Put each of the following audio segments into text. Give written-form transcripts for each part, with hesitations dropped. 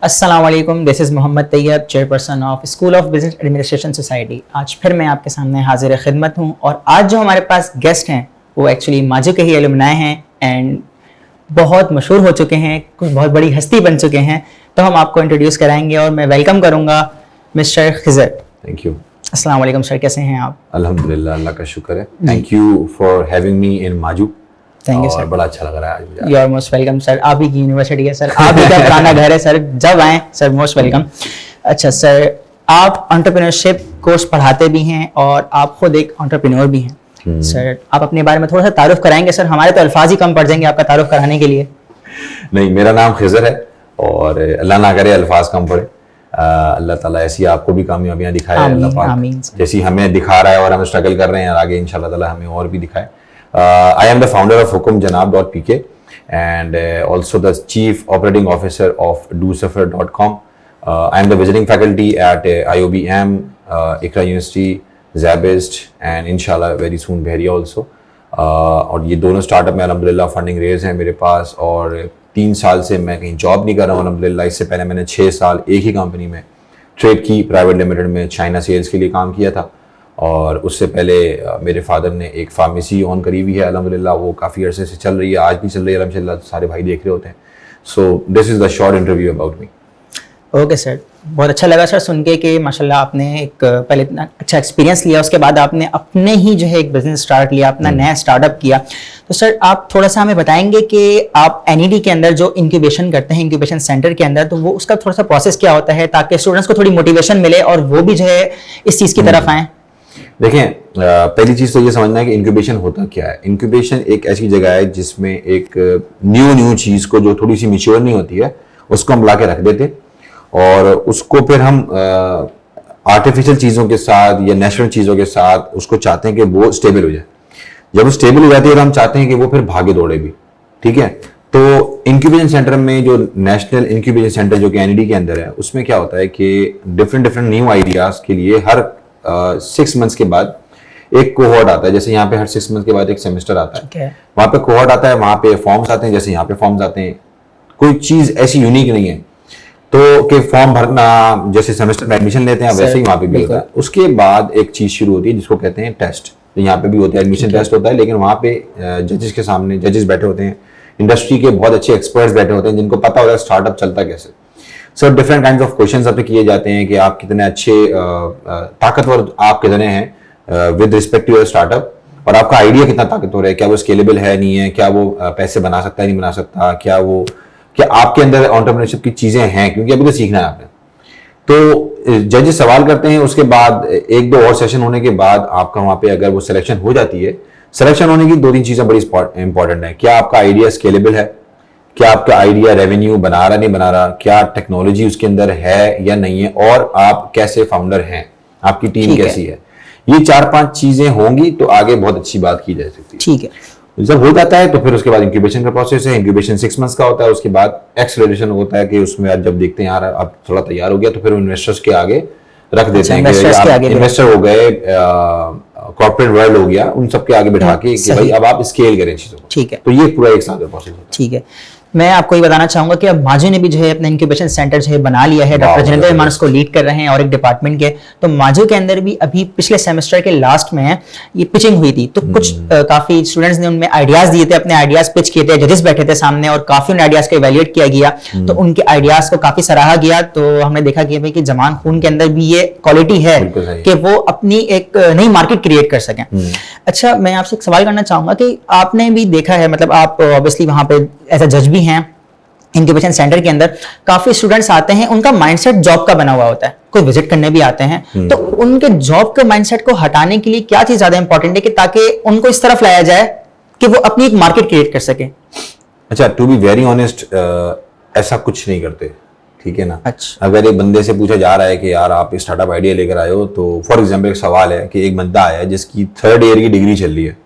अस्सलाम वालेकुम, this is Mohammad Tayyab, chairperson of school of business administration society. आज फिर मैं आपके सामने हाजिर खिदमत हूँ और आज जो हमारे पास गेस्ट हैं वो एक्चुअली माजू के ही एलुमनाई हैं एंड बहुत मशहूर हो चुके हैं, कुछ बहुत बड़ी हस्ती बन चुके हैं। तो हम आपको इंट्रोड्यूस कराएंगे और मैं वेलकम करूँगा मिस्टर खिज़र। Thank you. अस्सलाम वालेकुम सर, कैसे हैं आप? अल्हम्दुलिल्लाह, अल्लाह का शुक्र है। Thank you for having me in माजू। थैंक यू सर, बड़ा अच्छा लग रहा है आज मुझे। You are most welcome sir. आप ही की यूनिवर्सिटी है सर, आप ही का पुराना घर है सर, जब आए सर मोस्ट वेलकम। अच्छा सर, आप एंटरप्रेन्योरशिप कोर्स पढ़ाते भी हैं और आप खुद एक एंटरप्रेन्योर भी हैं। सर आप अपने बारे में थोड़ा सा तारुफ कराएंगे? सर हमारे तो अल्फाज ही कम पड़ जाएंगे आपका तारुफ कराने के लिए। नहीं, मेरा नाम खिज़र है और अल्लाह ना करे अल्फाज कम पड़े। अल्लाह ताला ऐसी आपको भी कामयाबियां दिखाए, अल्लाह पाक जैसी हमें दिखा रहा है और हम स्ट्रगल कर रहे हैं, आगे इंशाल्लाह ताला हमें और भी दिखाए। I am the founder of hukumjanab.pk and also the chief operating officer of dosafer.com. I am the visiting faculty at IOBM, Iqra University, Zabist and inshallah very soon Bahria also. और ये दोनों स्टार्टअप में अल्हम्दुलिल्लाह funding raise है मेरे पास और 3 साल से मैं कहीं जॉब नहीं कर रहा हूँ अल्हम्दुलिल्लाह। इससे पहले मैंने 6 साल एक ही कंपनी में ट्रेड की प्राइवेट लिमिटेड में चाइना सेल्स के लिए काम किया था और उससे पहले मेरे फादर ने एक फार्मेसी ऑन करी हुई है अल्हम्दुलिल्लाह, वो काफ़ी अरसे से चल रही है, आज भी चल रही है अल्हम्दुलिल्लाह, सारे भाई देख रहे होते हैं। So this is the short interview about me. Okay sir, बहुत अच्छा लगा सर सुन के कि माशाल्लाह आपने एक पहले इतना अच्छा एक्सपीरियंस लिया, उसके बाद आपने अपने ही जो है एक बिजनेस स्टार्ट लिया, अपना नया स्टार्टअप किया। तो सर आप थोड़ा सा हमें बताएंगे कि आप एनईडी के अंदर जो इंक्यूबेशन करते हैं, इंक्यूबेशन सेंटर के अंदर, तो वो उसका थोड़ा सा प्रोसेस क्या होता है ताकि स्टूडेंट्स को थोड़ी मोटिवेशन मिले और वो भी जो है इस चीज़ की तरफ आएँ? देखें, पहली चीज़ तो ये समझना है कि इंक्यूबेशन होता क्या है। इंक्यूबेशन एक ऐसी जगह है जिसमें एक न्यू चीज़ को जो थोड़ी सी मैच्योर नहीं होती है उसको हम ला के रख देते और उसको फिर हम आर्टिफिशियल चीज़ों के साथ या नेचुरल चीज़ों के साथ उसको चाहते हैं कि वो स्टेबल हो जाए। जब वो स्टेबल हो जाती है तो हम चाहते हैं कि वो फिर भागे दौड़े भी, ठीक है। तो इंक्यूबेशन सेंटर में जो नेशनल इंक्यूबेशन सेंटर जो कि एनईडी के अंदर है उसमें क्या होता है कि डिफरेंट न्यू आइडियाज़ के लिए हर 6 मंथ्स के बाद एक कोहॉर्ट आता है। जैसे यहाँ पे हर 6 मंथ के बाद एक सेमेस्टर आता है, वहाँ पे कोहॉर्ट आता है, वहाँ पे फॉर्म्स आते हैं, जैसे यहाँ पे फॉर्म्स आते हैं। कोई चीज़ ऐसी यूनिक नहीं है तो कि फॉर्म भरना जैसे सेमेस्टर में एडमिशन लेते हैं वैसे ही वहाँ पे भी होता है। उसके बाद एक चीज़ शुरू होती है जिसको कहते हैं टेस्ट। तो यहाँ पे भी होता है, एडमिशन टेस्ट होता है, लेकिन वहाँ पे जजेस के सामने जजेस बैठे होते हैं, इंडस्ट्री के बहुत अच्छे एक्सपर्ट्स बैठे होते हैं जिनको पता होता है स्टार्टअप चलता कैसे। So different kinds of questions आपसे किए जाते हैं कि आप कितने अच्छे ताकतवर आप कितने हैं with respect to your startup और आपका आइडिया कितना ताकतवर है, क्या वो स्केलेबल है नहीं है, क्या वो पैसे बना सकता है नहीं बना सकता, क्या आपके अंदर एंटरप्रेन्योरशिप की चीज़ें हैं, क्योंकि अभी तो सीखना है आपने। तो जजेस सवाल करते हैं, उसके बाद 1-2 और सेशन होने के बाद आपका वहाँ पे अगर वो सिलेक्शन हो जाती है, सिलेक्शन होने की 2-3 चीज़ें बड़ी इंपॉर्टेंट है। क्या आपका आइडिया स्केलेबल है, क्या आपका आइडिया रेवेन्यू बना रहा नहीं बना रहा, क्या टेक्नोलॉजी उसके अंदर है या नहीं है, और आप कैसे फाउंडर हैं, आपकी टीम कैसी है। ये 4-5 चीजें होंगी तो आगे बहुत अच्छी बात की जा सकती है। ठीक है, जब हो जाता है तो फिर उसके बाद इंक्यूबेशन का प्रोसेस है। इंक्यूबेशन 6 मंथ्स का होता है, उसके बाद एक्सेलरेशन होता है कि उसमें आज जब देखते हैं यार अब थोड़ा तैयार हो गया तो फिर इन्वेस्टर्स के आगे रख देते हैं कि इन्वेस्टर हो गए, कॉर्पोरेट वर्ल्ड हो गया, उन सबके आगे बिठा के कि भाई अब आप स्केल करें चीजों को। ठीक है, तो ये पूरा एक साल का प्रोसेस होता है। ठीक है, मैं आपको ये बताना चाहूंगा कि अब माजू ने भी जो है अपना इंक्यूबेशन सेंटर जो है बना लिया है, डॉक्टर जिनेंद्र रहमान उसको लीड कर रहे हैं और एक डिपार्टमेंट के। तो माजू के अंदर भी अभी पिछले सेमेस्टर के लास्ट में ये पिचिंग हुई थी, तो कुछ काफी स्टूडेंट्स ने उनमें आइडियाज दिए थे, अपने आइडियाज पिच किए थे, जजेस बैठे थे सामने और काफी उन आइडियाज को इवैल्यूएट किया गया, तो उनके आइडियाज को काफी सराहा गया। तो हमने देखा कि भाई कि जमान खून के अंदर भी ये क्वालिटी है कि वो अपनी एक नई मार्केट क्रिएट कर सकें। अच्छा, मैं आपसे एक सवाल करना चाहूंगा कि आपने भी देखा है, मतलब आप ऑब्वियसली वहां पे एज अ जज भी हैं इंक्यूबेशन सेंटर के अंदर, काफी स्टूडेंट्स आते हैं, उनका माइंडसेट जॉब का बना हुआ होता है, कोई विजिट करने भी आते हैं, तो उनके जॉब के माइंडसेट को हटाने के लिए क्या चीज ज्यादा इंपॉर्टेंट है कि ताकि उनको इस तरफ लाया जाए कि वो अपनी एक मार्केट क्रिएट कर सके? अच्छा, टू बी वेरी ऑनेस्ट, ऐसा कुछ नहीं करते, ठीक है ना। अच्छा, अगर एक बंदे से पूछा जा रहा है कि यार आप स्टार्टअप आइडिया लेकर आए हो, तो फॉर एग्जांपल एक सवाल है कि एक बंदा आया है जिसकी 3rd ईयर की डिग्री चल रही है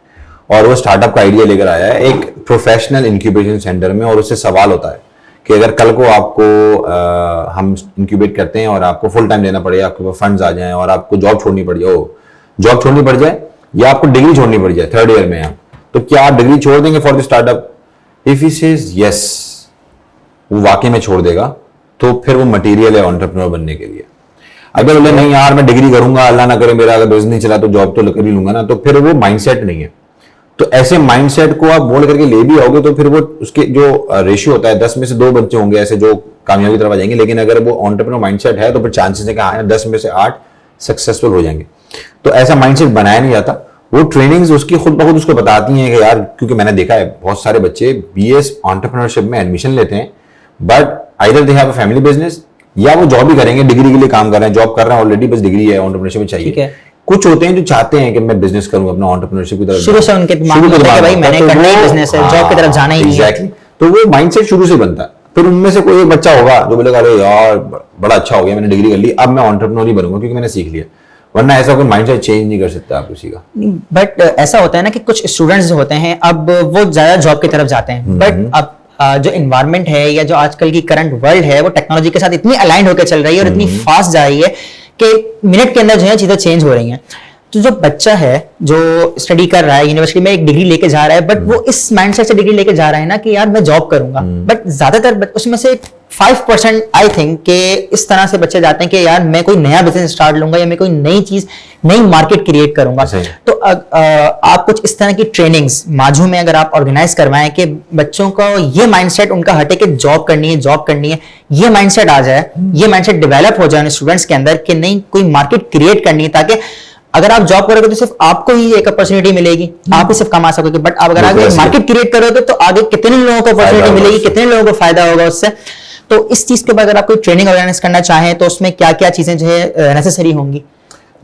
और वो स्टार्टअप का आइडिया लेकर आया है एक प्रोफेशनल इंक्यूबेशन सेंटर में, और उससे सवाल होता है कि अगर कल को आपको हम इंक्यूबेट करते हैं और आपको फुल टाइम देना पड़े, आपके पास फंड्स आ जाएं और आपको जॉब छोड़नी पड़ जाए या आपको डिग्री छोड़नी पड़ जाए 3rd ईयर में आप, तो क्या आप डिग्री छोड़ देंगे for the startup? If he says yes, वो वाकई में छोड़ देगा तो फिर वो मटेरियल है एंटरप्रेन्योर बनने के लिए। अगर बोले नहीं यार मैं डिग्री करूंगा, अल्लाह ना करे मेरा अगर बिजनेस नहीं चला तो जॉब तो कर ही लूंगा ना, तो फिर वो माइंडसेट नहीं है। तो ऐसे माइंडसेट को आप मोल्ड करके ले भी आओगे तो फिर वो उसके जो रेशियो होता है 10 में से 2 बच्चे होंगे ऐसे जो कामयाबी की तरफ आ जाएंगे। लेकिन अगर वो एंटरप्रेन्योर माइंडसेट है तो फिर चांसेस है कि हाँ 10 में से 8 सक्सेसफुल हो जाएंगे। तो ऐसा माइंडसेट बनाया नहीं जाता। वो ट्रेनिंग्स उसकी खुद ब खुद उसको बताती हैं कि यार, क्योंकि मैंने देखा है बहुत सारे बच्चे बीएस एंटरप्रेन्योरशिप में एडमिशन लेते हैं, but either they have a family business या वो जॉब ही करेंगे, डिग्री के लिए काम कर रहे हैं, जॉब कर रहे हैं ऑलरेडी, बस डिग्री है एंटरप्रेन्योरशिप में चाहिए। कुछ होते हैं जो चाहते हैं कि मैं बिजनेस करूं, अपना एंटरप्रेन्योरशिप की तरफ शुरू से उनके दिमाग में होता है कि भाई मैंने करना ही बिजनेस है, जॉब की तरफ जाना ही नहीं है। एग्जैक्टली, तो वो माइंडसेट शुरू से बनता है। फिर उनमें से कोई एक बच्चा होगा जो बोलेगा अरे यार बड़ा अच्छा हो गया, मैंने डिग्री कर ली, अब मैं एंटरप्रेन्योर ही बनूंगा क्योंकि मैंने सीख लिया। वरना ऐसा कोई माइंडसेट चेंज नहीं कर सकता आप किसी का। बट ऐसा होता है ना कि कुछ स्टूडेंट्स जो होते हैं अब वो ज्यादा जॉब की तरफ जाते हैं, बट अब जो इन्वायरमेंट है या जो आजकल की करंट वर्ल्ड है वो टेक्नोलॉजी के साथ इतनी अलाइंड होकर चल रही है और इतनी फास्ट जा रही है कि मिनट के अंदर जो है चीजें चेंज हो रही हैं। तो जो बच्चा है जो स्टडी कर रहा है यूनिवर्सिटी में, एक डिग्री लेके जा रहा है, बट वो इस माइंडसेट से डिग्री लेके जा रहा है ना कि यार मैं जॉब करूंगा, बट ज्यादातर उसमें से 5% आई थिंक कि इस तरह से बच्चे जाते हैं कि यार मैं कोई नया बिजनेस स्टार्ट लूंगा या मैं कोई नई चीज, नई मार्केट क्रिएट करूंगा। तो आप कुछ इस तरह की ट्रेनिंग्स माजू में अगर आप ऑर्गेनाइज करवाएं कि बच्चों को ये माइंडसेट उनका हटे कि जॉब करनी है, ये माइंडसेट आ जाए, ये माइंडसेट डेवलप हो जाए स्टूडेंट्स के अंदर कि नहीं कोई मार्केट क्रिएट करनी है, ताकि अगर आप जॉब करोगे तो सिर्फ आपको ही एक अपॉर्चुनिटी मिलेगी, आप ही सिर्फ कमा सकोगे, बट आप अगर आगे मार्केट क्रिएट करोगे तो आगे कितने लोगों को अपॉर्चुनिटी मिलेगी, कितने लोगों को फायदा होगा उससे। तो इस चीज के बाद अगर आप कोई ट्रेनिंग ऑर्गेनाइज करना चाहें तो उसमें क्या क्या चीजें जो है नेसेसरी होंगी?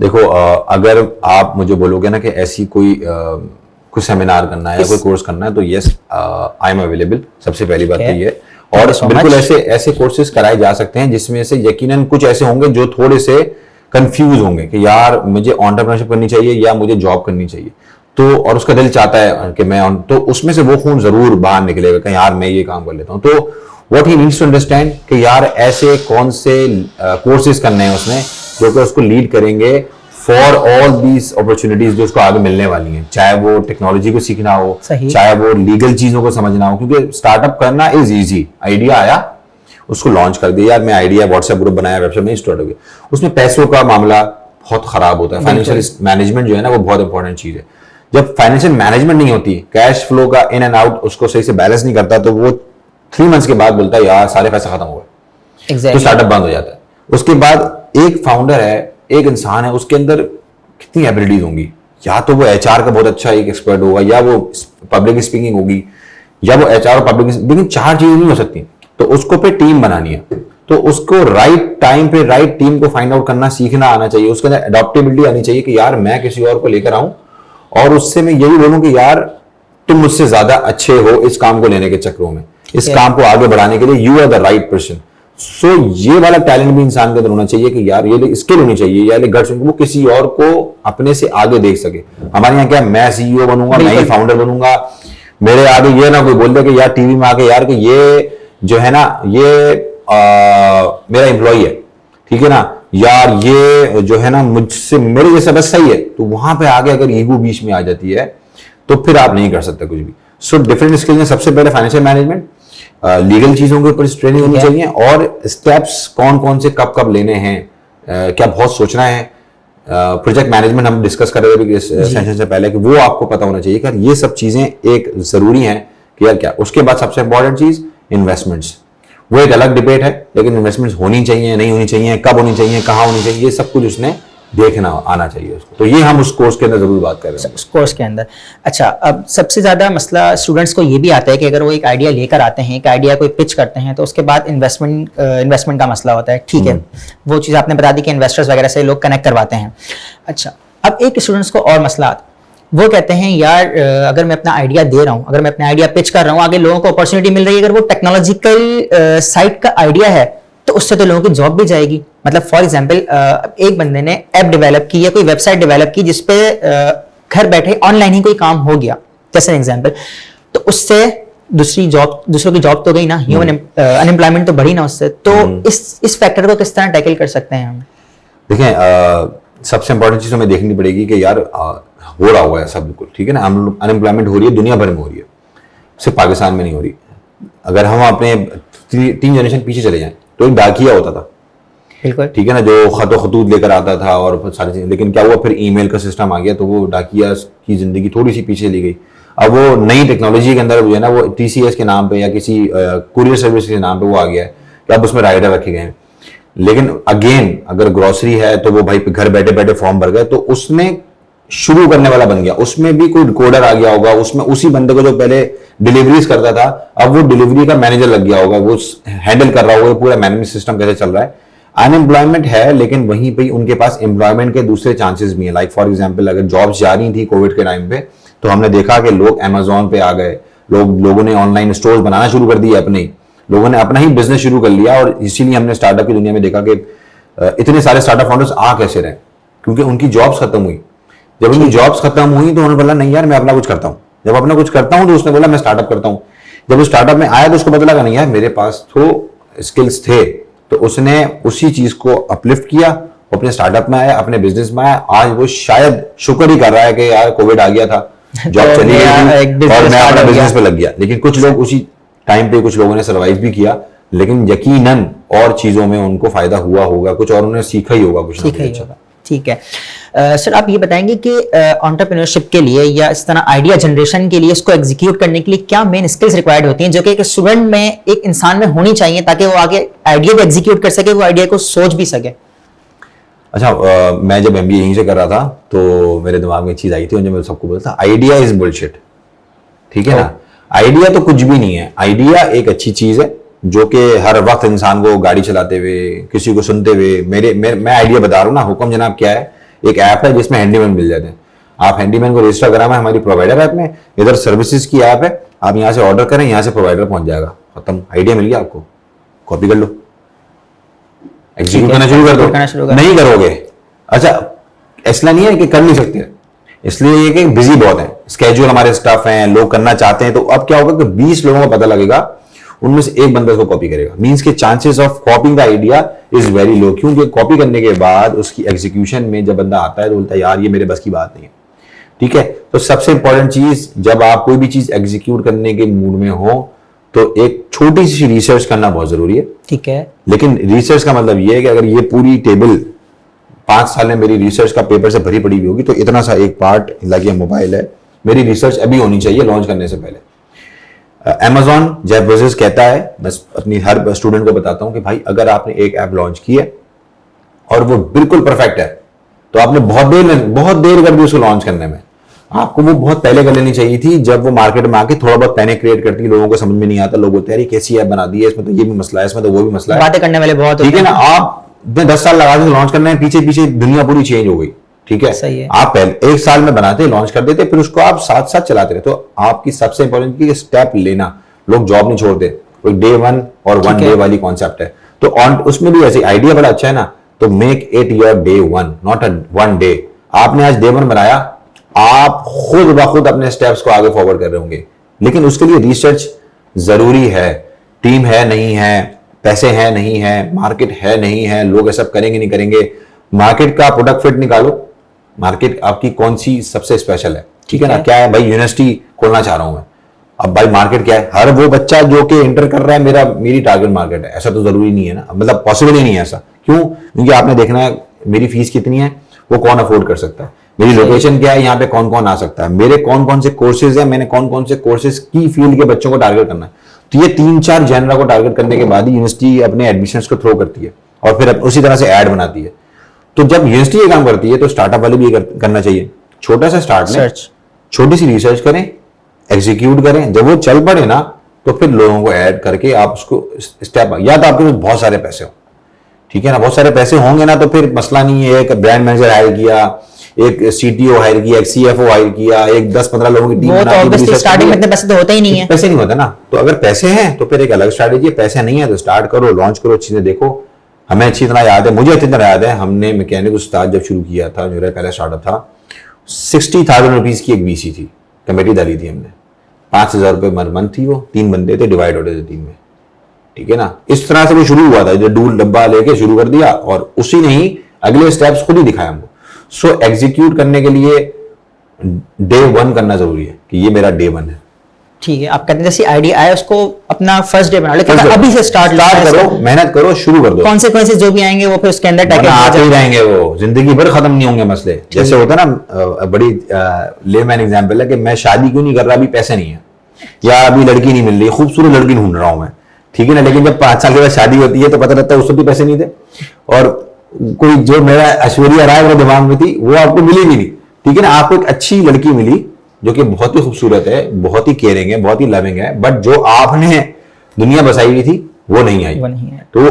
देखो, अगर आप मुझे बोलोगे ना कि ऐसी कोई कुछ सेमिनार करना है या कोई कोर्स करना है तो यस, आई एम अवेलेबल। सबसे पहली बात तो ये, और बिल्कुल ऐसे कोर्सेज कराए जा सकते हैं जिसमें से यकीनन कुछ ऐसे होंगे जो थोड़े से कंफ्यूज होंगे कि यार मुझे एंटरप्रेन्योरशिप करनी चाहिए या मुझे जॉब करनी चाहिए, तो और उसका दिल चाहता है कि मैं, तो उसमें से वो खून जरूर बाहर निकलेगा कि यार मैं ये काम कर लेता हूं। तो what he needs to understand कि यार ऐसे कौन से कोर्सेज करने हैं उसने जो कि उसको लीड करेंगे फॉर ऑल दीज अपॉर्चुनिटीज जो उसको आगे मिलने वाली हैं, चाहे वो टेक्नोलॉजी को सीखना हो, चाहे वो लीगल चीजों को समझना हो। क्योंकि स्टार्टअप करना इज ईजी, आइडिया आया उसको लॉन्च कर दिया, यार मैं आइडिया व्हाट्सएप ग्रुप बनाया, वेबसाइट में स्टार्ट हो गया। उसमें पैसों का मामला बहुत खराब होता है। फाइनेंशियल मैनेजमेंट जो है ना वो बहुत इंपॉर्टेंट चीज है। जब फाइनेंशियल मैनेजमेंट नहीं होती, कैश फ्लो का इन एंड आउट उसको सही से बैलेंस नहीं करता, तो वो 3 मंथ्स के बाद बोलता है यार सारे पैसे खत्म हो गए, तो स्टार्टअप बंद हो जाता है। उसके बाद एक फाउंडर है, एक इंसान है, उसके अंदर कितनी एबिलिटीज होंगी, या तो वो एचआर का बहुत अच्छा एक एक्सपर्ट होगा, या वो पब्लिक स्पीकिंग होगी, या वो एचआर और पब्लिक, लेकिन 4 चीजें नहीं हो सकती। तो उसको पे टीम बनानी है, तो उसको राइट टाइम पे राइट टीम को फाइंड आउट करना सीखना आना चाहिए। उसके अंदर अडॉप्टेबिलिटी आनी चाहिए कि यार मैं किसी और को लेकर आऊं और उससे मैं यही बोलूं कि यार तुम मुझसे ज्यादा अच्छे हो इस काम को लेने के चक्रों में, इस काम को आगे बढ़ाने के लिए you are the right person. So ये वाला टैलेंट भी इंसान के अंदर होना चाहिए कि यार ये स्किल होनी चाहिए, या गट्स, वो किसी और को अपने से आगे देख सके। हमारे यहाँ क्या, मैं सीईओ बनूंगा, मैं ही फाउंडर बनूंगा, मेरे आगे ये ना कोई बोल दे कि यार टीवी में आके यार कि ये जो है ना ये मेरा एम्प्लॉय है, ठीक है ना, यार ये जो है ना मुझसे मेरे जैसा बस सही है। तो वहां पे आगे अगर ईगो बीच में आ जाती है तो फिर आप नहीं कर सकते कुछ भी। सो डिफरेंट स्किल्स में सबसे पहले फाइनेंशियल मैनेजमेंट, लीगल चीजों के ऊपर ट्रेनिंग होनी चाहिए, और स्टेप्स कौन कौन से कब कब लेने हैं, क्या बहुत सोचना है। प्रोजेक्ट मैनेजमेंट हम डिस्कस कर रहे थे सेशन से पहले कि वो आपको पता होना चाहिए कि ये सब चीजें एक जरूरी हैं कि यार क्या। उसके बाद सबसे इंपॉर्टेंट चीज इन्वेस्टमेंट्स, वो एक अलग डिबेट है, लेकिन इन्वेस्टमेंट्स होनी चाहिए, नहीं होनी चाहिए, कब होनी चाहिए, कहाँ होनी चाहिए, ये सब कुछ उसने देखना आना चाहिए उसको। तो ये हम उस कोर्स के अंदर जरूर बात कर रहे हैं, उस कोर्स के अंदर। अच्छा, अब सबसे ज्यादा मसला स्टूडेंट्स को ये भी आता है कि अगर वो एक आइडिया लेकर आते हैं, एक आइडिया कोई पिच करते हैं, तो उसके बाद इन्वेस्टमेंट का मसला होता है। ठीक है, वो चीज़ आपने बता दी कि इन्वेस्टर्स वगैरह से लोग कनेक्ट करवाते हैं। अच्छा, अब एक स्टूडेंट्स को और मसला आता है, वो कहते हैं यार अगर मैं अपना आइडिया दे रहा हूँ, अगर मैं अपना आइडिया पिच कर रहा हूँ, आगे लोगों को अपॉर्चुनिटी मिल रही है, अगर वो टेक्नोलॉजिकल साइड का आइडिया है तो उससे तो लोगों की जॉब भी जाएगी। मतलब फॉर एग्जांपल एक बंदे ने ऐप डेवलप की या कोई वेबसाइट डेवलप की जिसपे घर बैठे ऑनलाइन ही कोई काम हो गया, जैसे एग्जांपल, तो उससे दूसरों की जॉब तो गई ना, ह्यूमन अनएम्प्लॉयमेंट तो बढ़ी ना उससे। तो इस फैक्टर को किस तरह टैकल कर सकते हैं हम? देखें, सबसे इंपॉर्टेंट चीज हमें देखनी पड़ेगी कि यार हो रहा हुआ है सब, बिल्कुल ठीक है ना, अनएम्प्लॉयमेंट हो रही है, दुनिया भर में हो रही है, सिर्फ पाकिस्तान में नहीं हो रही। अगर हम अपने 3 जनरेशन पीछे चले जाएं तो एक डाकिया होता था, बिल्कुल ठीक है ना, जो खत खतूत लेकर आता था और सारी चीजें। लेकिन क्या हुआ, फिर ईमेल का सिस्टम आ गया, तो वो डाकिया की जिंदगी थोड़ी सी पीछे ली गई। अब वो नई टेक्नोलॉजी के अंदर जो है ना, वो टीसीएस के नाम पे या किसी कुरियर सर्विस के नाम पे वो आ गया है कि अब उसमें राइडर रखे गए हैं। लेकिन अगेन अगर ग्रोसरी है तो वो भाई घर बैठे बैठे फॉर्म भर गए, तो उसमें शुरू करने वाला बन गया, उसमें भी कोई कोडर आ गया होगा, उसमें उसी बंदे को जो पहले डिलीवरीज करता था अब वो डिलीवरी का मैनेजर लग गया होगा, वो हैंडल कर रहा होगा पूरा मैनेजमेंट सिस्टम कैसे चल रहा है। अनएम्प्लॉयमेंट है, लेकिन वहीं पे उनके पास एम्प्लॉयमेंट के दूसरे चांसेस भी हैं। लाइक फॉर एग्जांपल अगर जॉब्स जा रही थी कोविड के टाइम पे, तो हमने देखा कि लोग अमेजोन पे आ गए, लोगों ने ऑनलाइन स्टोर्स बनाना शुरू कर दिए, अपने लोगों ने अपना ही बिजनेस शुरू कर लिया। और इसीलिए हमने स्टार्टअप की दुनिया में देखा कि इतने सारे स्टार्टअप फाउंडर्स आ कैसे रहे, क्योंकि उनकी जॉब्स खत्म हुई। जब उनकी जॉब्स खत्म हुई तो उन्होंने बोला नहीं यार मैं अपना कुछ करता हूं। जब अपना कुछ करता हूं तो उसने बोला मैं स्टार्टअप करता हूं। जब वो स्टार्टअप में आया तो उसको पता लगा नहीं यार मेरे पास तो स्किल्स थे, तो उसने उसी चीज को अपलिफ्ट किया, अपने स्टार्टअप में आया, अपने बिजनेस में आया। आज वो शायद शुक्र ही कर रहा है कि यार कोविड आ गया था, जॉब तो चली गई और मैं अपना बिजनेस पे लग गया। लेकिन कुछ लोग उसी टाइम पे, कुछ लोगों ने सर्वाइव भी किया, लेकिन यकीनन और चीजों में उनको फायदा हुआ होगा, कुछ और उन्होंने सीखा ही होगा, कुछ सीखा ही होगा। ठीक है सर, आप ये बताएंगे कि एंटरप्रेन्योरशिप के लिए या इस तरह आइडिया जनरेशन के लिए, इसको एग्जीक्यूट करने के लिए क्या मेन स्किल्स रिक्वायर्ड होती हैं जो कि एक स्टूडेंट में, एक इंसान में होनी चाहिए ताकि वो आगे आइडिया भी एग्जीक्यूट कर सके, वो आइडिया को सोच भी सके? अच्छा, मैं जब एमबीए यहीं से कर रहा था तो मेरे दिमाग में एक चीज आई थी और जो मैं सबको बोलता था, आइडिया इज बुलशिट। ठीक है ना, आइडिया तो कुछ भी नहीं है। आइडिया एक अच्छी चीज है जो कि हर वक्त इंसान को गाड़ी चलाते हुए, किसी को सुनते हुए, मैं आइडिया बता रहा हूँ ना, हुक्म जनाब क्या है, एक ऐप है जिसमें हैंडीमैन मिल जाते हैं। आप हैंडीमैन को रजिस्टर कराना है हमारी प्रोवाइडर ऐप में, इधर सर्विसेज की ऐप है, आप यहाँ से ऑर्डर करें, यहाँ से प्रोवाइडर पहुंच जाएगा, खत्म, आइडिया मिल गया आपको, कॉपी कर लो, एग्जीक्यूट करना शुरू कर दो। नहीं करोगे, अच्छा इसलिए नहीं है कि कर नहीं सकते, इसलिए कि बिजी बहुत है, स्केड्यूल हमारे स्टाफ हैं, लोग करना चाहते हैं, तो अब क्या होगा कि 20 लोगों को पता लगेगा, उनमें से एक बंदा उसको कॉपी करेगा। मींस के chances of copying the idea is very low, क्योंकि कॉपी करने के बाद उसकी एग्जीक्यूशन में जब बंदा आता है तो बोलता है यार ये मेरे बस की बात नहीं है। ठीक है, तो सबसे इंपॉर्टेंट चीज, जब आप कोई भी चीज एग्जीक्यूट करने के मूड में हो तो एक छोटी सी रिसर्च करना बहुत जरूरी है। ठीक है, लेकिन रिसर्च का मतलब ये है कि अगर ये पूरी टेबल 5 साल में मेरी रिसर्च का पेपर से भरी पड़ी हुई होगी, तो इतना सा एक पार्ट लगे मोबाइल है, मेरी रिसर्च अभी होनी चाहिए लॉन्च करने से पहले। Amazon जेफ बेजोस कहता है, मैं अपनी हर स्टूडेंट को बताता हूं कि भाई अगर आपने एक ऐप लॉन्च की है और वो बिल्कुल परफेक्ट है, तो आपने बहुत देर कर दी उसको लॉन्च करने में। आपको वो बहुत पहले कर लेनी चाहिए थी, जब वो मार्केट में आके थोड़ा बहुत पैनिक क्रिएट करती है, लोगों को समझ में नहीं आता, लोग बोलते हैं कैसी ऐप बना दी है, इसमें तो ये भी मसला है, इसमें तो वो भी मसला है, बातें करने वाले बहुत ठीक है ना। आप 10 साल लगा के लॉन्च करने में, पीछे पीछे दुनिया पूरी चेंज हो गई। ठीक है, सही है। आप पहले 1 साल में बनाते, लॉन्च कर देते, फिर उसको आप साथ साथ चलाते रहते। तो आपकी सबसे इंपॉर्टेंट की स्टेप लेना, लोग जॉब नहीं छोड़ते, कोई डे 1 और 1 डे वाली कॉन्सेप्ट है, तो उसमें भी ऐसे आइडिया बड़ा अच्छा है ना, तो make it your day 1, not a 1 day. आपने आज डे 1 बनाया, आप खुद ब खुद अपने स्टेप्स को आगे फॉरवर्ड कर रहे होंगे, लेकिन उसके लिए रिसर्च जरूरी है। टीम है नहीं है, पैसे हैं नहीं है, मार्केट है नहीं है, लोग ये सब करेंगे नहीं करेंगे, मार्केट का प्रोडक्ट फिट निकालो, मार्केट आपकी कौन सी सबसे स्पेशल है। ठीक है ना, क्या है भाई, यूनिवर्सिटी खोलना चाह रहा हूं मैं, अब भाई मार्केट क्या है, हर वो बच्चा जो कि इंटर कर रहा है मेरी टारगेट मार्केट है, ऐसा तो जरूरी नहीं है ना, मतलब पॉसिबल ही नहीं है ऐसा। क्यों? क्योंकि आपने देखना है मेरी फीस कितनी है, वो कौन अफोर्ड कर सकता है, मेरी लोकेशन क्या है, यहाँ पे कौन कौन आ सकता है, मेरे कौन कौन से कोर्सेज है, मैंने कौन कौन से कोर्सेज की फील्ड के बच्चों को टारगेट करना है। तो ये 3-4 जेनरा को टारगेट करने के बाद ही यूनिवर्सिटी अपने एडमिशंस को थ्रो करती है और फिर उसी तरह से ऐड बनाती है। तो जब यूनिवर्सिटी ये काम करती है तो स्टार्टअप वाले भी ये करना चाहिए, छोटा सा स्टार्ट लें, छोटी सी रिसर्च करें, एग्जीक्यूट करें, जब वो चल पड़े ना तो फिर लोगों को ऐड करके आप उसको स्टेप, या तो आपके पास बहुत सारे पैसे हो, ठीक है ना, बहुत सारे पैसे होंगे ना तो फिर मसला नहीं है, एक ब्रांड मैनेजर हायर किया, एक सीटीओ हायर किया, एक सीएफओ हायर किया, एक 10-15 लोगों की टीम बना दी, स्टार्टिंग में इतने पैसे तो होते ही नहीं है, पैसे नहीं होते ना। तो अगर पैसे हैं तो फिर एक अलग स्ट्रैटेजी है, पैसे नहीं है तो स्टार्ट करो, लॉन्च करो, चीजें देखो। हमें अच्छी तरह याद है, मुझे अच्छी तरह याद है, हमने मैकेनिक उस्ताद जब शुरू किया था, मेरा पहला स्टार्टअप था, 60,000 रुपीज की एक बीसी थी, कमेटी डाली थी हमने, 5,000 रुपये मंथ थी, वो 3 बंदे थे, डिवाइड होते थे 3 में, ठीक है ना। इस तरह से वो शुरू हुआ था, जो डूल डब्बा लेके शुरू कर दिया और उसी ने ही अगले स्टेप्स खुद ही दिखाया हमको। सो एग्जीक्यूट करने के लिए डे 1 करना जरूरी है कि ये मेरा डे 1 है, ठीक है, आप कहते हैं जैसे आइडिया आया उसको अपना फर्स्ट डे बना, लेकिन First day। अभी से स्टार्ट करो, मेहनत करो, शुरू कर दो। कॉन्सिक्वेंसेस जो भी आएंगे वो फिर उसके अंदर वरना आते ही टैकल रहेंगे, वो जिंदगी भर खत्म नहीं होंगे मसले। जैसे होता है ना, बड़ी लेमैन एग्जांपल है कि मैं शादी क्यों नहीं कर रहा, अभी पैसे नहीं है, या अभी लड़की नहीं मिल रही, खूबसूरत लड़की ढूंढ रहा हूं मैं, ठीक है ना, लेकिन जब 5 साल के बाद शादी होती है तो पता लगता है उसको भी पैसे नहीं थे, और कोई जो मेरा ऐश्वर्या राय मेरे दिमाग में थी वो आपको मिली भी नहीं, ठीक है ना। आपको एक अच्छी लड़की मिली जो कि बहुत ही खूबसूरत है, बहुत ही केयरिंग है, बहुत ही लविंग है, बट जो आपने दुनिया बसाई हुई थी वो नहीं आई, तो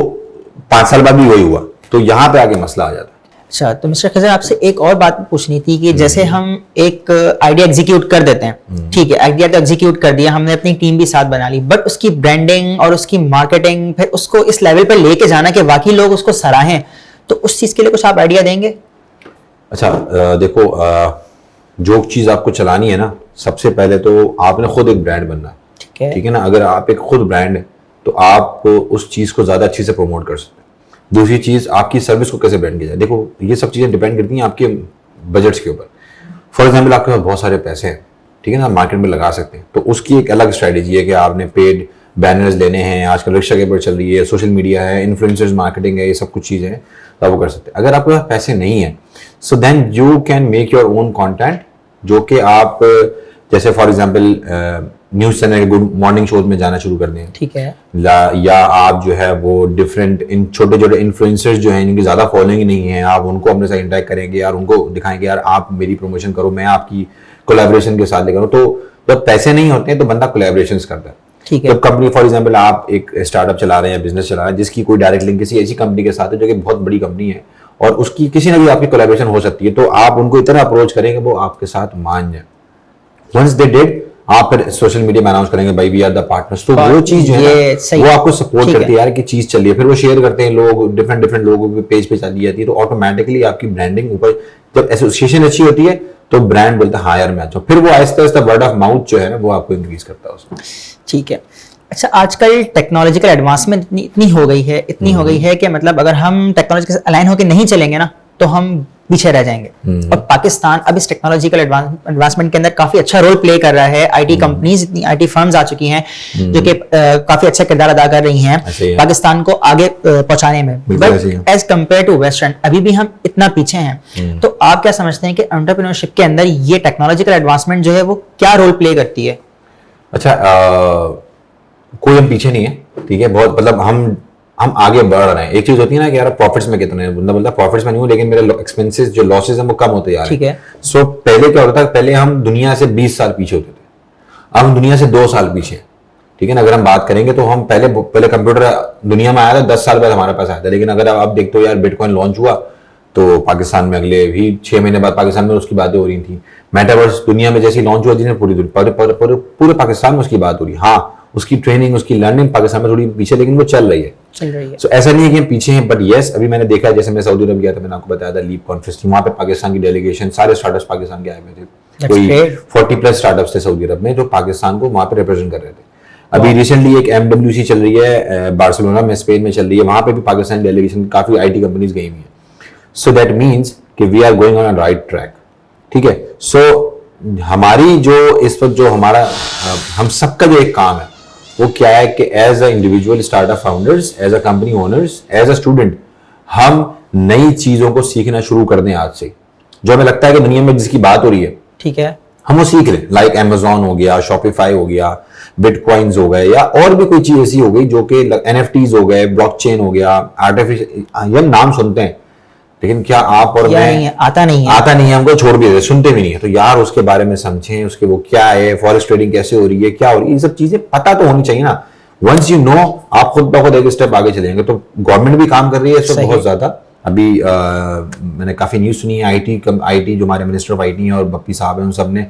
5 साल बाद भी वही हुआ, तो यहां पे आके मसला आ जाता है। अच्छा, तो मिस्टर खजर आपसे एक और बात पूछनी थी कि जैसे हम एक आइडिया एग्जीक्यूट कर देते हैं, ठीक है, आइडिया तो एग्जीक्यूट कर दिया हमने, अपनी टीम भी साथ बना ली, बट उसकी ब्रांडिंग और उसकी मार्केटिंग, फिर उसको इस लेवल पर लेके जाना कि वाकई लोग उसको सराहें, तो उस चीज के लिए कुछ आप आइडिया देंगे? अच्छा, देखो, जो चीज आपको चलानी है ना, सबसे पहले तो आपने खुद एक ब्रांड बनना है, ठीक है ना। अगर आप एक खुद ब्रांड है तो आप उस चीज को ज्यादा अच्छे से प्रमोट कर सकते हैं। दूसरी चीज, आपकी सर्विस को कैसे ब्रांड किया जाए, देखो ये सब चीजें डिपेंड करती हैं आपके बजट्स के ऊपर। फॉर एग्जाम्पल, आपके पास बहुत सारे पैसे हैं, ठीक है ना, मार्केट में लगा सकते हैं, तो उसकी एक अलग स्ट्रेटेजी है कि आपने पेड बैनर्स लेने हैं, आजकल रिक्शा के ऊपर चल रही है, सोशल मीडिया है, इन्फ्लुएंसर्स मार्केटिंग है, ये सब कुछ चीजें हैं, तो आप वो कर सकते हैं। अगर आपके पास पैसे नहीं है, so then you can make your own content, जो कि आप जैसे for example news channel, good morning shows में जाना शुरू कर दें, ठीक है, या आप जो है वो डिफरेंट इन छोटे छोटे इन्फ्लुएंसर्स जो हैं जिनकी ज्यादा फॉलोइंग नहीं है, आप उनको अपने साथ इंटरेक्ट करेंगे यार, उनको दिखाएंगे यार आप मेरी प्रमोशन करो, मैं आपकी कोलैबोरेशन के साथ लेकर करूं। तो जब पैसे नहीं होते हैं तो बंदा कोलैबोरेशन करता है, ठीक है। जब कंपनी फॉर एग्जांपल आप एक स्टार्टअप चला रहे हैं या बिजनेस चला रहे हैं जिसकी कोई डायरेक्ट लिंक किसी ऐसी कंपनी के साथ है जो कि बहुत बड़ी कंपनी है और उसकी किसी ना भी आपकी कोलैबोरेशन हो सकती है, तो आप उनको इतना अप्रोच करेंगे वो आपके साथ मान जाए। वंस दे डिड, आप फिर सोशल मीडिया में अनाउंस करेंगे भाई वी आर द पार्टनर्स, तो वो चीज जो है ना वो आपको सपोर्ट करती है यार कि चीज चल रही है, फिर वो शेयर करते हैं लोग, डिफरेंट डिफरेंट लोगों के पेज पे चली जाती है, तो ऑटोमेटिकली आपकी ब्रांडिंग ऊपर, जब एसोसिएशन अच्छी होती है तो ब्रांड बोलता है हाँ यार मैं अच्छा, फिर वो Aahista Aahista word of mouth जो है ना वो आपको इंक्रीज करता है उसमें। ठीक है। अच्छा, आजकल टेक्नोलॉजिकल एडवांसमेंट इतनी हो गई है, इतनी हो गई है कि मतलब अगर हम टेक्नोलॉजी के साथ अलाइन होकर नहीं चलेंगे ना तो हम पीछे रह जाएंगे। और पाकिस्तान अब इस टेक्नोलॉजिकल एडवांसमेंट के अंदर काफी अच्छा रोल प्ले कर रहा है। आईटी कंपनीज, इतनी आईटी फर्म्स आ चुकी हैं जो कि काफी अच्छा किरदार अदा कर रही हैं पाकिस्तान को आगे पहुंचाने में, but as compare to western अभी भी हम इतना पीछे हैं। तो आप क्या समझते हैं कि एंटरप्रेन्योरशिप के अंदर ये टेक्नोलॉजिकल एडवांसमेंट जो है वो क्या रोल प्ले करती है? अच्छा, कोई हम पीछे नहीं है, ठीक है, बहुत मतलब हम आगे बढ़ रहे हैं। एक चीज होती है ना कि यार प्रॉफिट्स में कितने हैं, बंदा बोलता है प्रॉफिट्स में नहीं हूं लेकिन मेरे एक्सपेंसेस जो लॉसेस हैं वो कम होते जा रहे हैं, ठीक है। सो पहले क्या होता था, पहले हम दुनिया से 20 साल पीछे होते थे, अब हम दुनिया से 2 साल पीछे, ठीक है ना। अगर हम बात करेंगे तो हम पहले कंप्यूटर दुनिया में आया था 10 साल बाद हमारे पास आया था, लेकिन अगर आप देखते हो यार बिटकॉइन लॉन्च हुआ तो पाकिस्तान में अगले भी 6 महीने बाद पाकिस्तान में उसकी बातें हो रही थी। मेटावर्स दुनिया में जैसे लॉन्च हुआ जिसने पूरे पाकिस्तान में उसकी बात हो रही, हाँ उसकी ट्रेनिंग, उसकी लर्निंग पाकिस्तान में थोड़ी पीछे, लेकिन वो चल रही है। So, ऐसा नहीं है कि हम पीछे हैं, बट यस अभी मैंने देखा है, जैसे मैं सऊदी अरब गया था, मैंने आपको बताया था लीप कॉन्फ्रेंस थी, वहां पे पाकिस्तान की डेलीगेशन, सारे स्टार्टअप्स पाकिस्तान के आए हुए थे, कोई 40+ स्टार्टअप्स थे सऊदी अरब में जो पाकिस्तान को वहां पे रिप्रेजेंट कर रहे थे। अभी रिसेंटली एक MWC चल रही है बार्सिलोना में, स्पेन में चल रही है, वहां पे भी पाकिस्तान डेलीगेशन काफी IT कंपनीज गई हुई है। सो दैट मीन्स कि we are going on a right track, ठीक है। सो हमारी जो इस वक्त जो हमारा हम सबका जो एक काम है वो क्या है कि as a individual startup founders, as a company owners, as a student, हम नई चीजों को सीखना शुरू कर दें आज से। जो हमें लगता है कि दुनिया में जिसकी बात हो रही है, ठीक है, हम वो सीख लें। लाइक Amazon हो गया, Shopify हो गया, बिटकॉइंस हो गए, या और भी कोई चीज ऐसी हो गई जो कि NFTs हो गए, ब्लॉकचेन हो गया, आर्टिफिशियल, हम नाम सुनते हैं लेकिन क्या आप और मैं आता नहीं है, हमको छोड़ भी देते, सुनते भी नहीं है। तो यार उसके बारे में समझें, उसके वो क्या है, फॉरेक्स ट्रेडिंग कैसे हो रही है, क्या हो रही है, ये सब चीजें पता तो होनी चाहिए ना। वंस यू नो, आप खुद ब खुद एक स्टेप आगे चलेंगे। तो गवर्नमेंट भी काम कर रही है इस वक्त बहुत ज्यादा। अभी मैंने काफी न्यूज सुनी है, IT जो हमारे मिनिस्टर ऑफ IT हैं और बप्पी साहब हैं, उन सब ने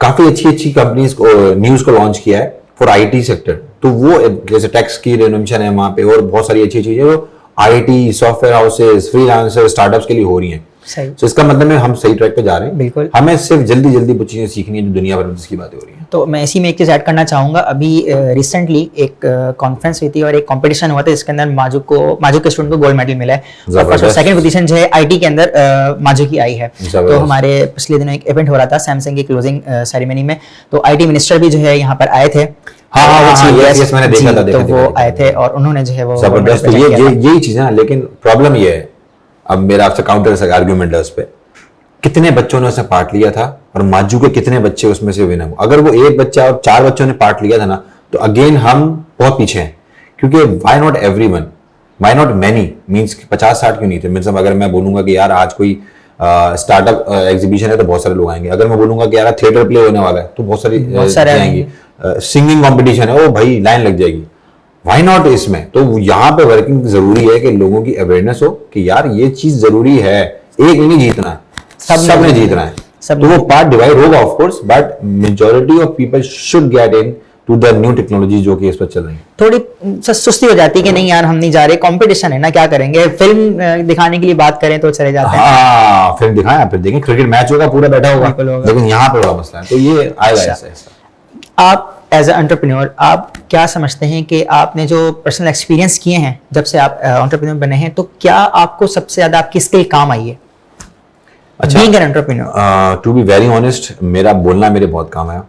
काफी अच्छी कंपनीज को न्यूज को लॉन्च किया है फॉर IT सेक्टर। तो वो जैसे टैक्स की रिनोवेशन है वहां पे, और बहुत सारी अच्छी चीजें वो IT, software houses, freelancer, startups के लिए हो रही हैं। तो इसका मतलब है हम सही ट्रैक पे जा रहे हैं। बिल्कुल, हमें सिर्फ जल्दी वो चीजें सीखनी है जो दुनिया भर में जिसकी बातें हो रही हैं। तो मैं इसी में एक चीज़ ऐड करना चाहूँगा, अभी रिसेंटली एक कॉन्फ्रेंस हुई थी और एक कंपटीशन हुआ था जिसके अंदर माजू के स्टूडेंट को गोल्ड मेडल मिला है, और फर्स्ट और सेकंड पोजीशन जो है आईटी के अंदर माजू की आई है। तो हमारे पिछले दिनों एक इवेंट हो रहा था सैमसंग की क्लोजिंग सेरेमनी में, तो आईटी मिनिस्टर भी जो है यहाँ पर आए थे। यस मैंने देखा था, तो वो आए थे और उन्होंने जो है वो जबरदस्त। यही चीज है, लेकिन प्रॉब्लम ये है, अब मेरा आपसे काउंटर आर्ग्यूमेंट है उस पर, कितने बच्चों ने उसमें पार्ट लिया था और माजू के कितने बच्चे उसमें से विनर हुए। अगर वो एक बच्चा और 4 बच्चों ने पार्ट लिया था ना, तो अगेन हम बहुत पीछे हैं, क्योंकि why not everyone, why not many, means 50-60 क्यों नहीं थे। मतलब अगर मैं बोलूंगा कि यार आज कोई स्टार्टअप एग्जीबिशन है तो बहुत सारे लोग आएंगे, अगर मैं बोलूंगा कि यार थिएटर प्ले होने वाला है तो बहुत सारे आएंगे, सिंगिंग कॉम्पिटिशन है, ओ भाई लाइन लग जाएगी। व्हाई नॉट इसमें, तो यहाँ पे वर्किंग जरूरी है कि लोगों की अवेयरनेस हो कि यार ये चीज जरूरी है, एक नहीं जीतना है, सब ने जीतना है। तो वो पार्ट डिवाइड होगा of course, but majority of people should get into the new technology जो कि इस पर चल रही है। थोड़ी सुस्ती हो जाती है कि नहीं यार हम नहीं जा रहे, कंपटीशन है ना, क्या करेंगे, फिल्म दिखाने के लिए बात करें तो चले जाते हैं। हाँ, फिल्म दिखाएं, फिर देखें क्रिकेट मैच होगा, पूरा बैठा होगा, लेकिन यहाँ पे बड़ा मसला है, तो ये आएगा ऐसा। आप एज ए एंटरप्रेन्योर आप क्या समझते हैं कि आपने जो पर्सनल एक्सपीरियंस किए हैं जब से आप एंटरप्रेन्योर बने हैं, तो क्या आपको सबसे ज्यादा आपकी स्किल काम आई है? अच्छा, being an entrepreneur, to be very honest, मेरा बोलना मेरे बहुत काम आया।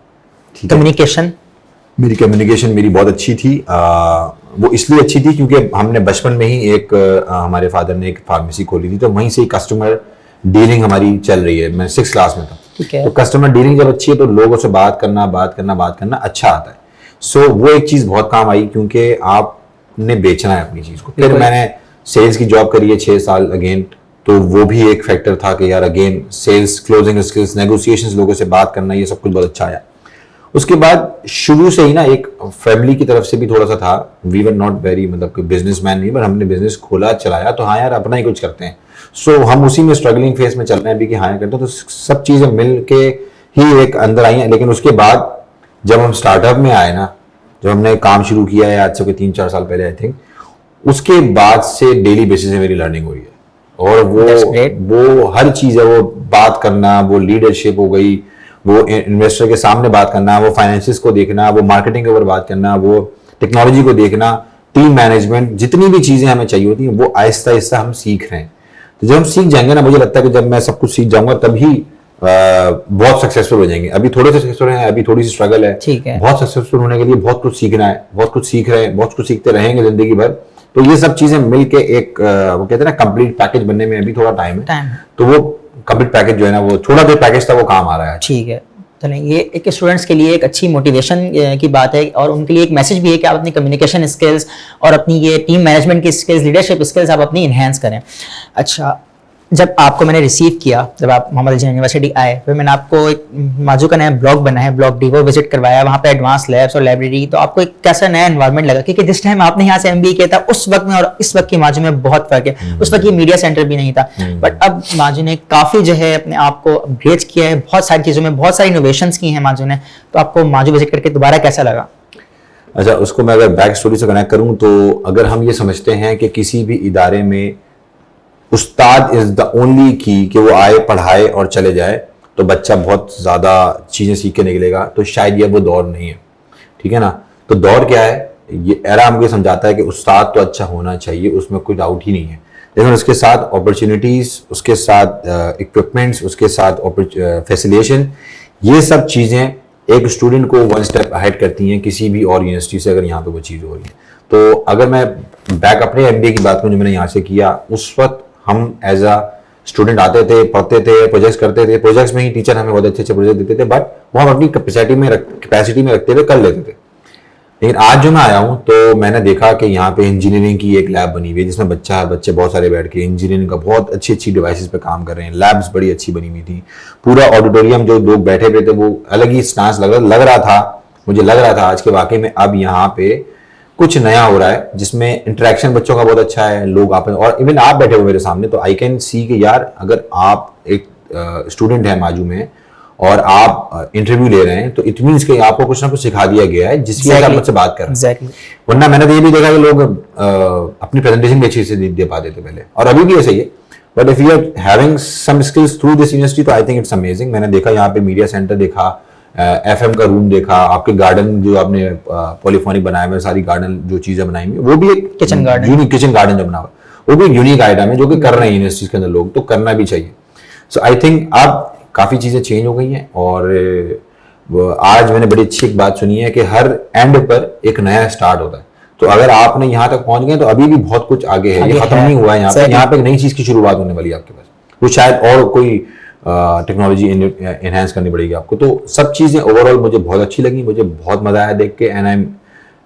कम्युनिकेशन, मेरी कम्युनिकेशन मेरी बहुत अच्छी थी। वो इसलिए अच्छी थी क्योंकि हमने बचपन में ही एक हमारे फादर ने एक फार्मेसी खोली थी, तो वहीं से कस्टमर डीलिंग हमारी चल रही है। मैं 6th क्लास में था, तो कस्टमर डीलिंग जब अच्छी है तो लोगों से बात करना अच्छा आता है। सो वो एक चीज बहुत काम आई, क्योंकि आपने बेचना है अपनी चीज को। फिर मैंने सेल्स की जॉब करी है 6 साल अगेन, तो वो भी एक फैक्टर था कि यार again sales, closing skills, negotiations, लोगों से बात करना, ये सब कुछ बहुत अच्छा आया। उसके बाद शुरू से ही ना एक फैमिली की तरफ से भी थोड़ा सा था, वी वर नॉट वेरी, मतलब कोई बिजनेसमैन नहीं, पर हमने बिजनेस खोला चलाया, तो हाँ यार अपना ही कुछ करते हैं। सो हम उसी में स्ट्रगलिंग फेस में चल रहे हैं अभी कि हाँ करते हैं, तो सब चीजें मिल के ही एक अंदर आई हैं। लेकिन उसके बाद जब हम स्टार्टअप में आए ना, जब हमने काम शुरू किया है आज से कोई 3-4 साल पहले आई थिंक, उसके बाद से डेली बेसिस पे मेरी लर्निंग हुई है। और वो हर चीज है, वो बात करना, वो लीडरशिप हो गई, वो इन्वेस्टर के सामने बात करना, वो फाइनेंसिस को देखना, वो मार्केटिंग के ऊपर बात करना, वो टेक्नोलॉजी को देखना, टीम मैनेजमेंट, जितनी भी चीजें हमें चाहिए होती हैं वो आहिस्ता आहिस्ता हम सीख रहे हैं। तो जब हम सीख जाएंगे ना, मुझे लगता है कि जब मैं सब कुछ सीख जाऊंगा तभी बहुत सक्सेसफुल हो जाएंगे। अभी थोड़े से सक्सेसफुल हैं, अभी थोड़ी सी स्ट्रगल है, ठीक है। बहुत सक्सेसफुल होने के लिए बहुत कुछ सीखना है, बहुत कुछ सीख रहे हैं, बहुत कुछ सीखते रहेंगे जिंदगी भर। तो ये सब चीजें मिलके एक वो कहते हैं ना कंप्लीट पैकेज बनने में अभी थोड़ा टाइम है, तो वो कंप्लीट पैकेज जो है ना, वो छोटा जो पैकेज था वो काम आ रहा है। ठीक है, चलें, ये एक स्टूडेंट्स के लिए एक अच्छी मोटिवेशन की बात है, और उनके लिए एक मैसेज भी है कि आप अपनी कम्युनिकेशन स्किल्स और अपनी ये टीम मैनेजमेंट की स्किल्स, लीडरशिप स्किल्स आप अपनी इन्हेंस करें। अच्छा, जब आपको मैंने रिसीव किया, जब आप मोहम्मद अली जिन्ना यूनिवर्सिटी आए, फिर मैंने आपको एक माजू का नया ब्लॉग बना है, ब्लॉग डी, वो विजिट करवाया, वहाँ पे एडवांस लैब्स और लाइब्रेरी, तो आपको एक कैसा नया एनवायरनमेंट लगा? क्योंकि जिस टाइम आपने यहाँ से एमबीए किया था उस वक्त में और इस वक्त की माजू में बहुत फर्क है। उस वक्त ये मीडिया सेंटर भी नहीं था, बट अब माजू ने काफी जो है अपने आप को अपग्रेड किया है, बहुत सारी चीजों में बहुत सारी इनोवेशंस की हैं माजू ने। तो आपको माजू विजिट करके दोबारा कैसा लगा? अच्छा, उसको मैं अगर बैक स्टोरी से कनेक्ट करूं तो अगर हम ये समझते हैं कि किसी भी इदारे में उस्ताद इज द ओनली की, कि वो आए पढ़ाए और चले जाए, तो बच्चा बहुत ज़्यादा चीज़ें सीख के निकलेगा, तो शायद ये वो दौर नहीं है। ठीक है ना? तो दौर क्या है, ये एरा हमको समझाता है कि उस्ताद तो अच्छा होना चाहिए, उसमें कोई डाउट ही नहीं है, लेकिन उसके साथ अपॉर्चुनिटीज़, उसके साथ इक्विपमेंट्स, उसके साथ फैसिलिटेशन, ये सब चीज़ें एक स्टूडेंट को 1 स्टेप अहेड करती हैं किसी भी और यूनिवर्सिटी से, अगर यहाँ पे वो चीज़ हो रही है। तो अगर मैं बैक अपने एमबीए की बात करूँ जो मैंने यहाँ से किया, उस वक्त हम एज अ स्टूडेंट आते थे, पढ़ते थे, प्रोजेक्ट्स करते थे, प्रोजेक्ट्स में ही टीचर हमें बहुत अच्छे प्रोजेक्ट देते थे, बट वो हम अपनी कैपेसिटी में रखते थे, कर लेते थे। लेकिन आज जो मैं आया हूँ तो मैंने देखा कि यहाँ पे इंजीनियरिंग की एक लैब बनी हुई है, जिसमें बच्चे बहुत सारे बैठ के इंजीनियरिंग का बहुत अच्छी डिवाइसेस पे काम कर रहे हैं। लैब्स बड़ी अच्छी बनी हुई थी, पूरा ऑडिटोरियम जो लोग बैठे हुए थे वो अलग ही स्टांस मुझे लग रहा था आज के वाकई में अब यहाँ पे कुछ नया हो रहा है, जिसमें इंटरेक्शन बच्चों का बहुत अच्छा है, लोग आप और इवन आप बैठे हुए मेरे सामने, तो आई कैन सी कि यार अगर आप एक स्टूडेंट है माजू में और आप इंटरव्यू ले रहे हैं, तो इट मीन्स कि आपको कुछ ना कुछ सिखा दिया गया है जिसकी वजह से आप मुझसे बात कर रहे हैं। वरना मैंने तो ये भी देखा कि लोग अपनी प्रेजेंटेशन भी अच्छी से दे पाते थे पहले, और अभी भी ऐसा ही है। But if you are having some skills through this university, तो आई थिंक इट्स अमेजिंग। मैंने देखा यहाँ पे मीडिया सेंटर देखा, FM का रूम देखा, आपके गार्डन जो आपने पॉलीफोनिक बनाए हुए सारी गार्डन जो चीजें बनाई हुई वो भी एक kitchen garden, unique kitchen garden जो बना हुआ वो भी एक यूनिक आइटम है जो कि कर रहे हैं यूनिवर्सिटीज के अंदर लोग, तो करना भी चाहिए। सो आई थिंक अब काफी चीजें चेंज हो गई हैं और आज मैंने बड़ी अच्छी एक बात सुनी है कि हर एंड पर एक नया स्टार्ट होता है। तो अगर आपने यहाँ तक पहुंच गए तो अभी भी बहुत कुछ आगे है, ये खत्म नहीं हुआ है यहाँ पे एक नई चीज की शुरुआत होने वाली है आपके पास, वो शायद और कोई टेक्नोलॉजी एनहांस करनी पड़ेगी आपको। तो सब चीजें ओवरऑल मुझे बहुत अच्छी लगी, मुझे बहुत मजा आया देख के, एंड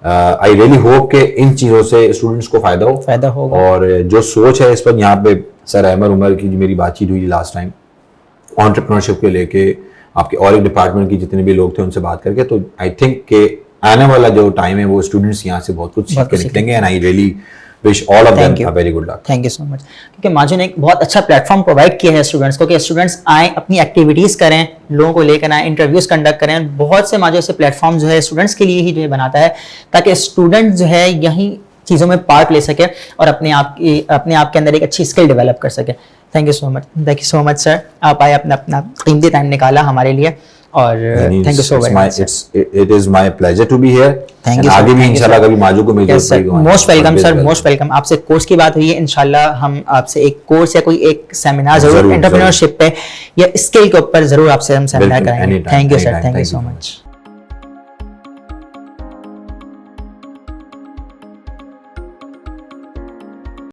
आई रियली होप कि इन चीजों से स्टूडेंट्स को फायदा होगा। और जो सोच है इस पर यहाँ पे सर अहमद उमर की मेरी बातचीत हुई लास्ट टाइम एंटरप्रेन्योरशिप के लेके, आपके और एक डिपार्टमेंट की जितने भी लोग थे उनसे बात करके, तो आई थिंक के आने वाला जो टाइम है वो स्टूडेंट्स यहाँ से बहुत कुछ सीख के निकलेंगे, and I really wish all of them a very good luck. Thank you so much, क्योंकि माजू ने एक बहुत अच्छा प्लेटफॉर्म प्रोवाइड किया है स्टूडेंट्स को कि स्टूडेंट्स आए, अपनी एक्टिविटीज करें, लोगों को लेकर आए, इंटरव्यूज कंडक्ट करें। बहुत से माजू ऐसे प्लेटफॉर्म जो है स्टूडेंट्स के लिए ही जो है बनाता है, ताकि स्टूडेंट जो है यही चीज़ों में पार्ट ले सके और अपने आप के अंदर एक अच्छी स्किल डेवलप कर सके। Thank you so much sir, आप आए, अपना कीमती टाइम निकाला हमारे लिए, और thank you so very much. It is my pleasure to be here, thank you. आगे भी इंशाल्लाह कभी माजू को मिल जाएगा। Most welcome sir, most welcome. आपसे कोर्स की बात हुई है, इंशाल्लाह हम आपसे एक कोर्स या कोई एक सेमिनार जरूर एंटरप्रेन्योरशिप पे या स्किल के ऊपर जरूर आपसे हम सेमिनार कराएंगे। Thank you sir, thank you so much.